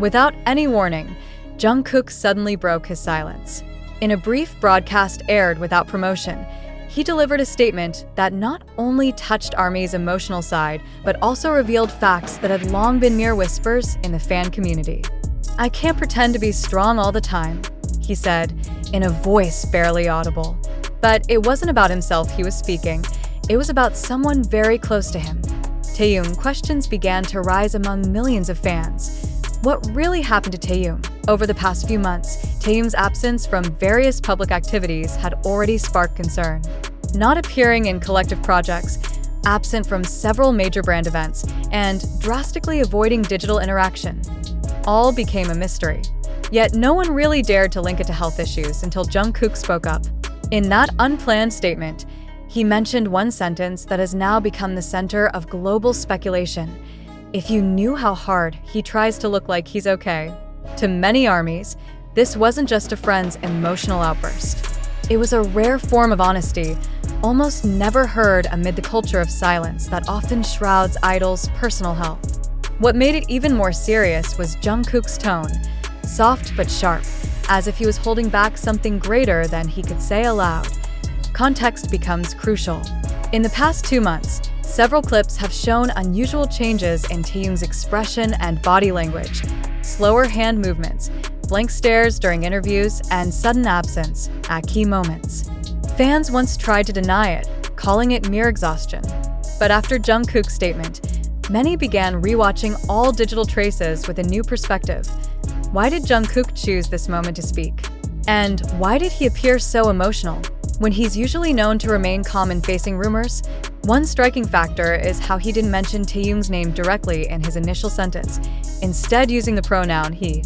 Without any warning, Jungkook suddenly broke his silence. In a brief broadcast aired without promotion, he delivered a statement that not only touched ARMY's emotional side, but also revealed facts that had long been mere whispers in the fan community. "I can't pretend to be strong all the time," he said, in a voice barely audible. But it wasn't about himself he was speaking, it was about someone very close to him. Taehyung. Questions began to rise among millions of fans. What really happened to Taehyung? Over the past few months, Taehyung's absence from various public activities had already sparked concern. Not appearing in collective projects, absent from several major brand events, and drastically avoiding digital interaction. All became a mystery. Yet no one really dared to link it to health issues until Jungkook spoke up. In that unplanned statement, he mentioned one sentence that has now become the center of global speculation. "If you knew how hard he tries to look like he's okay." To many ARMYs, this wasn't just a friend's emotional outburst. It was a rare form of honesty, almost never heard amid the culture of silence that often shrouds idols' personal health. What made it even more serious was Jungkook's tone, soft but sharp, as if he was holding back something greater than he could say aloud. Context becomes crucial. In the past 2 months, several clips have shown unusual changes in Taehyung's expression and body language. Slower hand movements, blank stares during interviews, and sudden absence at key moments. Fans once tried to deny it, calling it mere exhaustion. But after Jungkook's statement, many began rewatching all digital traces with a new perspective. Why did Jungkook choose this moment to speak? And why did he appear so emotional, when he's usually known to remain calm in facing rumors? One striking factor is how he didn't mention Taehyung's name directly in his initial sentence, instead using the pronoun he,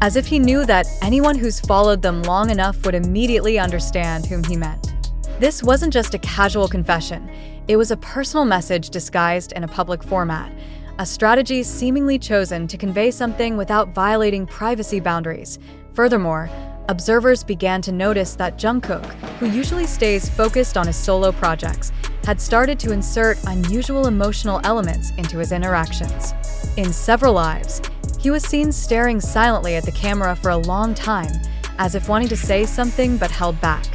as if he knew that anyone who's followed them long enough would immediately understand whom he meant. This wasn't just a casual confession, it was a personal message disguised in a public format, a strategy seemingly chosen to convey something without violating privacy boundaries. Furthermore, observers began to notice that Jungkook, who usually stays focused on his solo projects, had started to insert unusual emotional elements into his interactions. In several lives, he was seen staring silently at the camera for a long time, as if wanting to say something but held back.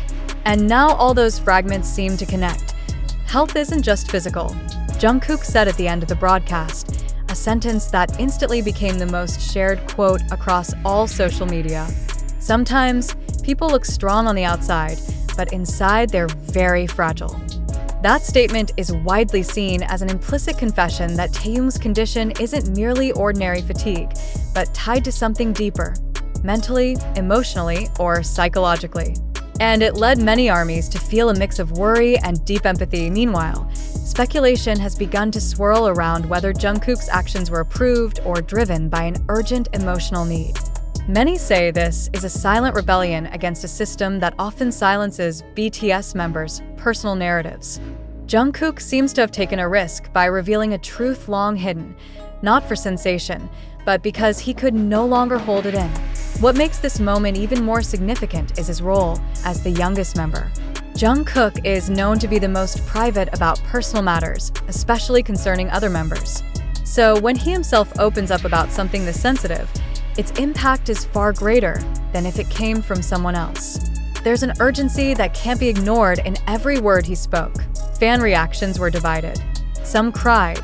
And now all those fragments seem to connect. Health isn't just physical, Jungkook said at the end of the broadcast, a sentence that instantly became the most shared quote across all social media. Sometimes, people look strong on the outside, but inside they're very fragile. That statement is widely seen as an implicit confession that Taehyung's condition isn't merely ordinary fatigue, but tied to something deeper, mentally, emotionally, or psychologically. And it led many ARMYs to feel a mix of worry and deep empathy. Meanwhile, speculation has begun to swirl around whether Jungkook's actions were approved or driven by an urgent emotional need. Many say this is a silent rebellion against a system that often silences BTS members' personal narratives. Jungkook seems to have taken a risk by revealing a truth long hidden, not for sensation, but because he could no longer hold it in. What makes this moment even more significant is his role as the youngest member. Jungkook is known to be the most private about personal matters, especially concerning other members. So when he himself opens up about something this sensitive, its impact is far greater than if it came from someone else. There's an urgency that can't be ignored in every word he spoke. Fan reactions were divided. Some cried,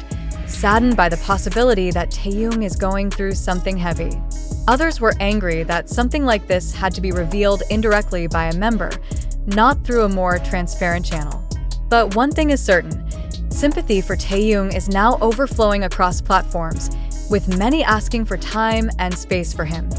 saddened by the possibility that Taehyung is going through something heavy. Others were angry that something like this had to be revealed indirectly by a member, not through a more transparent channel. But one thing is certain, sympathy for Taehyung is now overflowing across platforms, with many asking for time and space for him.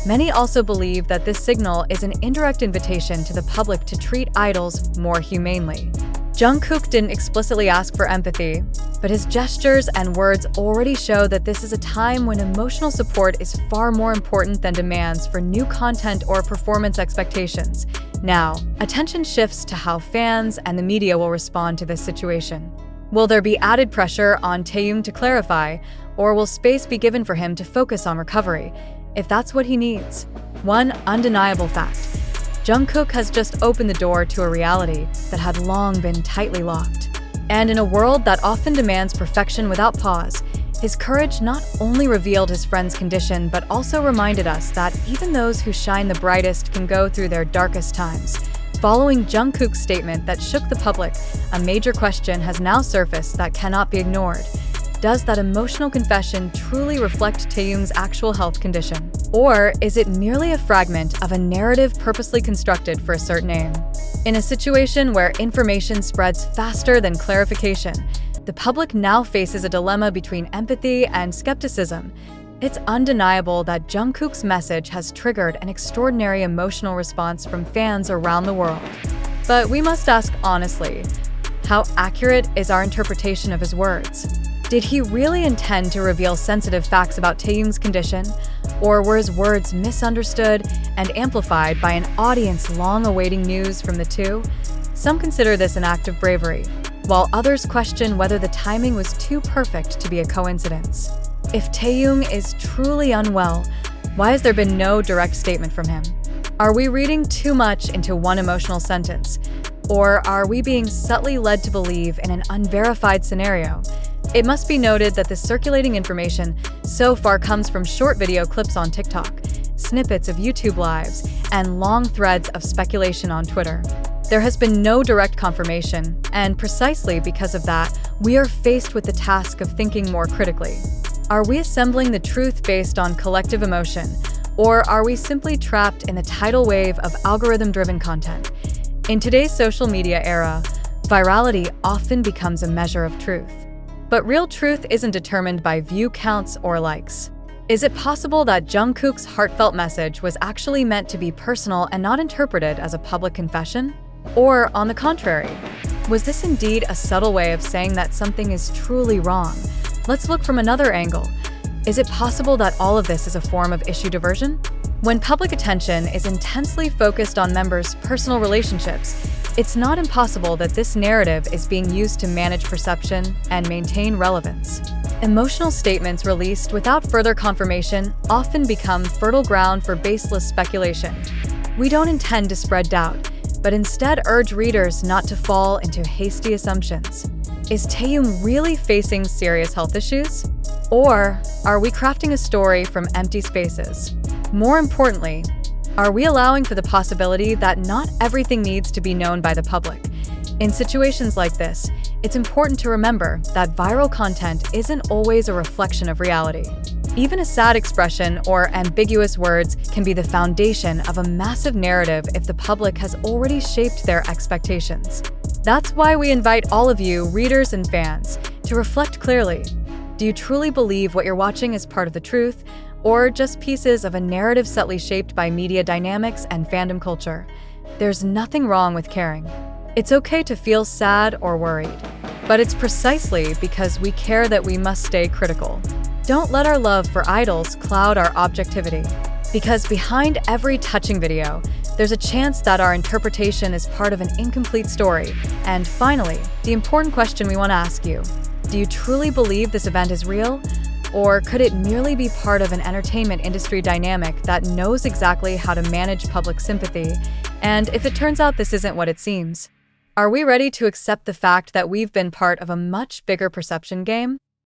Many also believe that this signal is an indirect invitation to the public to treat idols more humanely. Jungkook didn't explicitly ask for empathy, but his gestures and words already show that this is a time when emotional support is far more important than demands for new content or performance expectations. Now, attention shifts to how fans and the media will respond to this situation. Will there be added pressure on Taehyung to clarify, or will space be given for him to focus on recovery, if that's what he needs? One undeniable fact: Jungkook has just opened the door to a reality that had long been tightly locked. And in a world that often demands perfection without pause, His courage not only revealed his friend's condition, but also reminded us that even those who shine the brightest can go through their darkest times. Following Jungkook's statement that shook the public, a major question has now surfaced that cannot be ignored. Does that emotional confession truly reflect Taehyung's actual health condition? Or is it merely a fragment of a narrative purposely constructed for a certain aim? In a situation where information spreads faster than clarification, the public now faces a dilemma between empathy and skepticism. It's undeniable that Jungkook's message has triggered an extraordinary emotional response from fans around the world. But we must ask honestly, how accurate is our interpretation of his words? Did he really intend to reveal sensitive facts about Taehyung's condition? Or were his words misunderstood and amplified by an audience long awaiting news from the two? Some consider this an act of bravery, while others question whether the timing was too perfect to be a coincidence. If Taehyung is truly unwell, why has there been no direct statement from him? Are we reading too much into one emotional sentence? Or are we being subtly led to believe in an unverified scenario? It must be noted that the circulating information so far comes from short video clips on TikTok, snippets of YouTube lives, and long threads of speculation on Twitter. There has been no direct confirmation, and precisely because of that, we are faced with the task of thinking more critically. Are we assembling the truth based on collective emotion, or are we simply trapped in the tidal wave of algorithm-driven content? In today's social media era, virality often becomes a measure of truth. But real truth isn't determined by view counts or likes. Is it possible that Jungkook's heartfelt message was actually meant to be personal and not interpreted as a public confession? Or, on the contrary, was this indeed a subtle way of saying that something is truly wrong? Let's look from another angle. Is it possible that all of this is a form of issue diversion? When public attention is intensely focused on members' personal relationships, it's not impossible that this narrative is being used to manage perception and maintain relevance. Emotional statements released without further confirmation often become fertile ground for baseless speculation. We don't intend to spread doubt, but instead urge readers not to fall into hasty assumptions. Is Taehyung really facing serious health issues? Or are we crafting a story from empty spaces? More importantly, are we allowing for the possibility that not everything needs to be known by the public? In situations like this, it's important to remember that viral content isn't always a reflection of reality. Even a sad expression or ambiguous words can be the foundation of a massive narrative if the public has already shaped their expectations. That's why we invite all of you, readers and fans, to reflect clearly. Do you truly believe what you're watching is part of the truth, or just pieces of a narrative subtly shaped by media dynamics and fandom culture? There's nothing wrong with caring. It's okay to feel sad or worried, but it's precisely because we care that we must stay critical. Don't let our love for idols cloud our objectivity, because behind every touching video, there's a chance that our interpretation is part of an incomplete story. And finally, the important question we want to ask you: do you truly believe this event is real? Or could it merely be part of an entertainment industry dynamic that knows exactly how to manage public sympathy? And if it turns out this isn't what it seems, are we ready to accept the fact that we've been part of a much bigger perception game?